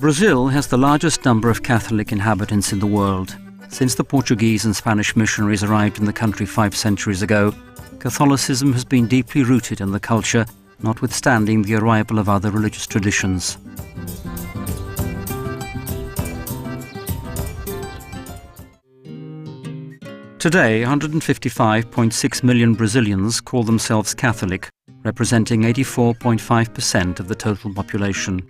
Brazil has the largest number of Catholic inhabitants in the world. Since the Portuguese and Spanish missionaries arrived in the country 5 centuries ago, Catholicism has been deeply rooted in the culture, notwithstanding the arrival of other religious traditions. Today, 155.6 million Brazilians call themselves Catholic, representing 84.5% of the total population.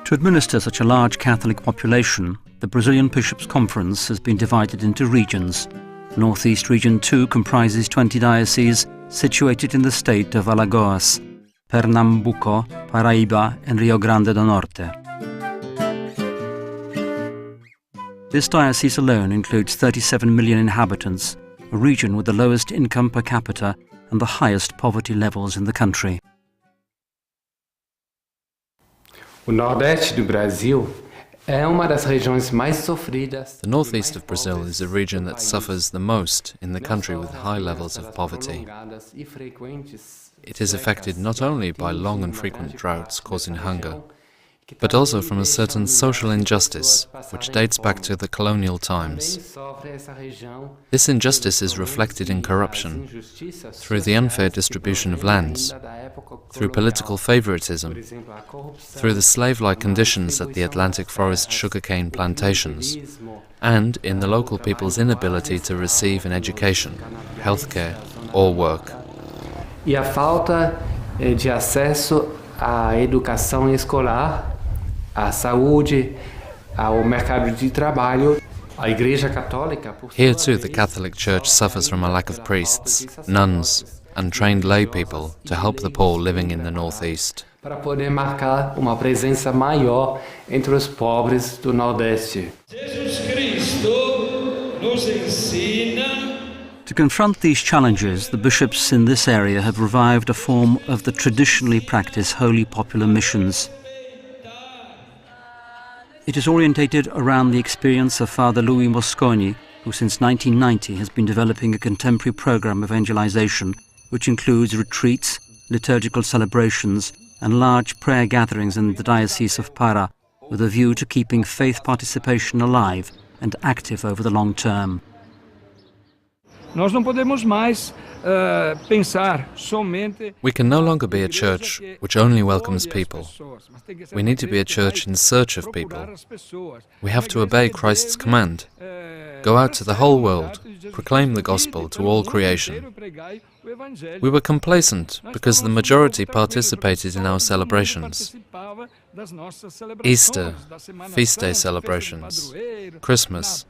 To administer such a large Catholic population, the Brazilian Bishops' Conference has been divided into regions. Northeast Region 2 comprises 20 dioceses situated in the state of Alagoas, Pernambuco, Paraíba and Rio Grande do Norte. This diocese alone includes 37 million inhabitants, a region with the lowest income per capita and the highest poverty levels in the country. O Nordeste do Brasil é uma das regiões mais sofridas. The northeast of Brazil is a region that suffers the most in the country with high levels of poverty. It is affected not only by long and frequent droughts causing hunger, but also from a certain social injustice which dates back to the colonial times. This injustice is reflected in corruption, through the unfair distribution of lands, through political favoritism, through the slave-like conditions at the Atlantic forest sugarcane plantations, and in the local people's inability to receive an education, healthcare or work. E a falta de acesso à educação escolar, à saúde, ao mercado de trabalho. A Igreja Católica. Here too the Catholic Church suffers from a lack of priests, nuns and trained laypeople to help the poor living in the northeast. Para poder marcar uma presença maior entre os pobres do Nordeste. Jesus Cristo nos ensina. To confront these challenges, the bishops in this area have revived a form of the traditionally practiced holy popular missions. It is orientated around the experience of Father Louis Mosconi, who since 1990 has been developing a contemporary program of evangelization, which includes retreats, liturgical celebrations, and large prayer gatherings in the Diocese of Para, with a view to keeping faith participation alive and active over the long term. Nós não podemos mais pensar somente. We can no longer be a church which only welcomes people. We need to be a church in search of people. We have to obey Christ's command. Go out to the whole world, proclaim the gospel to all creation. We were complacent because the majority participated in our celebrations. Easter, feast day celebrations, Christmas.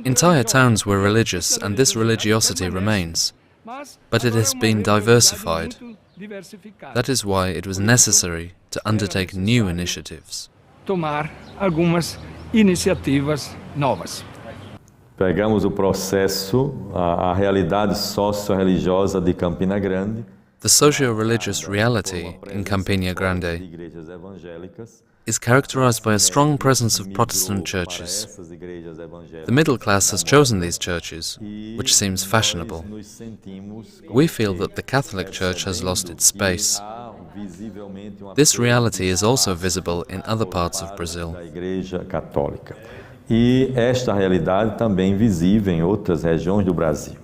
Entire towns were religious, and this religiosity remains, but it has been diversified. That is why it was necessary to undertake new initiatives. Tomar algumas iniciativas novas. Pegamos o processo, a realidade socio-religiosa de Campina Grande. The socio-religious reality in Campina Grande is characterized by a strong presence of Protestant churches. The middle class has chosen these churches, which seems fashionable. We feel that the Catholic Church has lost its space. This reality is also visible in other parts of Brazil. E esta realidade também visível em outras regiões do Brasil.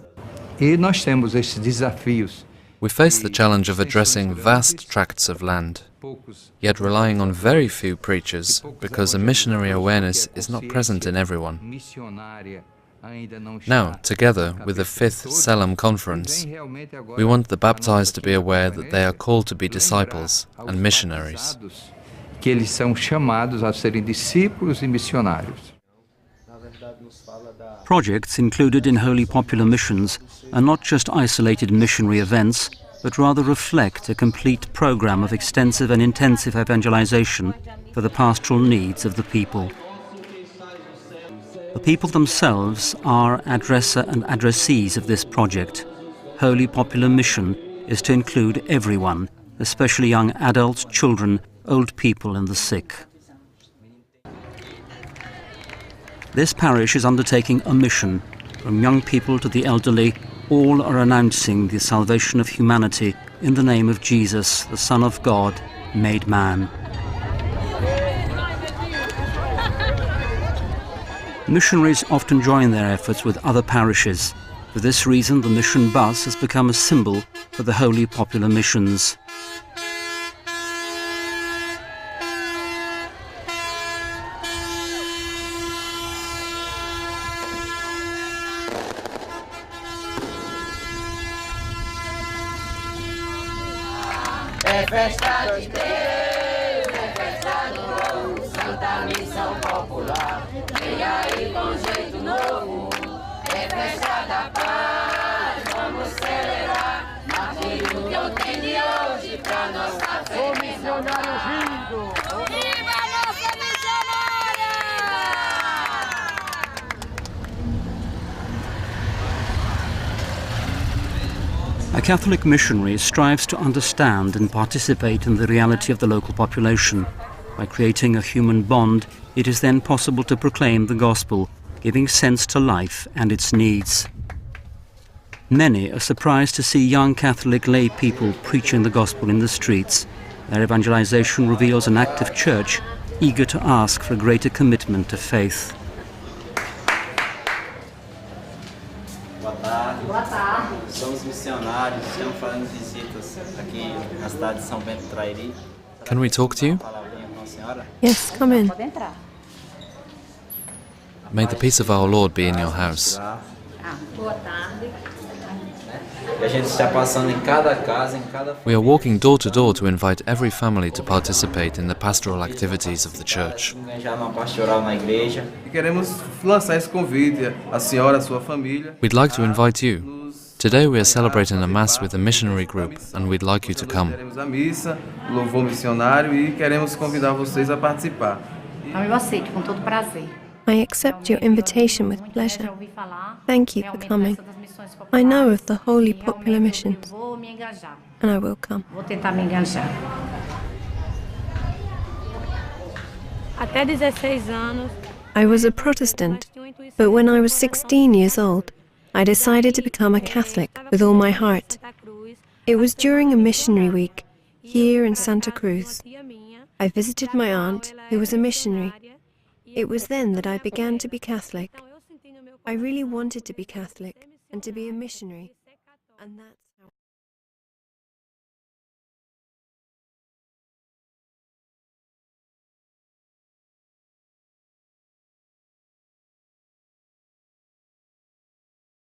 E nós temos esses desafios. We face the challenge of addressing vast tracts of land, yet relying on very few preachers because a missionary awareness is not present in everyone. Now, together with the 5th Selam Conference, we want the baptized to be aware that they are called to be disciples and missionaries. Que eles são chamados a serem discípulos e missionários. Projects included in Holy Popular Missions are not just isolated missionary events, but rather reflect a complete program of extensive and intensive evangelization for the pastoral needs of the people. The people themselves are addresser and addressees of this project. Holy Popular Mission is to include everyone, especially young adults, children, old people and the sick. This parish is undertaking a mission. From young people to the elderly, all are announcing the salvation of humanity in the name of Jesus, the Son of God, made man. Missionaries often join their efforts with other parishes. For this reason, the mission bus has become a symbol for the Holy Popular Missions. É festa de Deus, é festa do povo, Santa Missão Popular. Vem aí com jeito novo, é festa da paz. Vamos celebrar aquilo que eu tenho de hoje pra nossa fé. Ô missionário vindo! Viva a nossa missionária! A Catholic missionary strives to understand and participate in the reality of the local population. By creating a human bond, it is then possible to proclaim the gospel, giving sense to life and its needs. Many are surprised to see young Catholic lay people preaching the gospel in the streets. Their evangelization reveals an active church eager to ask for a greater commitment to faith. Boa tarde. Somos missionários, estamos fazendo visitas aqui na cidade de São Bento do Trairi. Can we talk to you? Yes, come in. May the peace of our Lord be in your house. Boa tarde. E a gente está passando em cada casa, em cada... We are walking door to door to invite every family to participate in the pastoral activities of the church. Engajar uma pastoral na igreja. E queremos lançar esse convite à senhora, à sua família. We'd like to invite you. Today we are celebrating a Mass with a missionary group and we'd like you to come. Teremos a missa, louvor missionário e queremos convidar vocês a participar. Eu aceito com todo prazer. I accept your invitation with pleasure. Thank you for coming. I know of the Holy Popular Missions, and I will come. Vou tentar me engajar. Até 16 anos. I was a Protestant, but when I was 16 years old, I decided to become a Catholic with all my heart. It was during a missionary week here in Santa Cruz. I visited my aunt, who was a missionary. It was then that I began to be Catholic. I really wanted to be Catholic and to be a missionary, and that's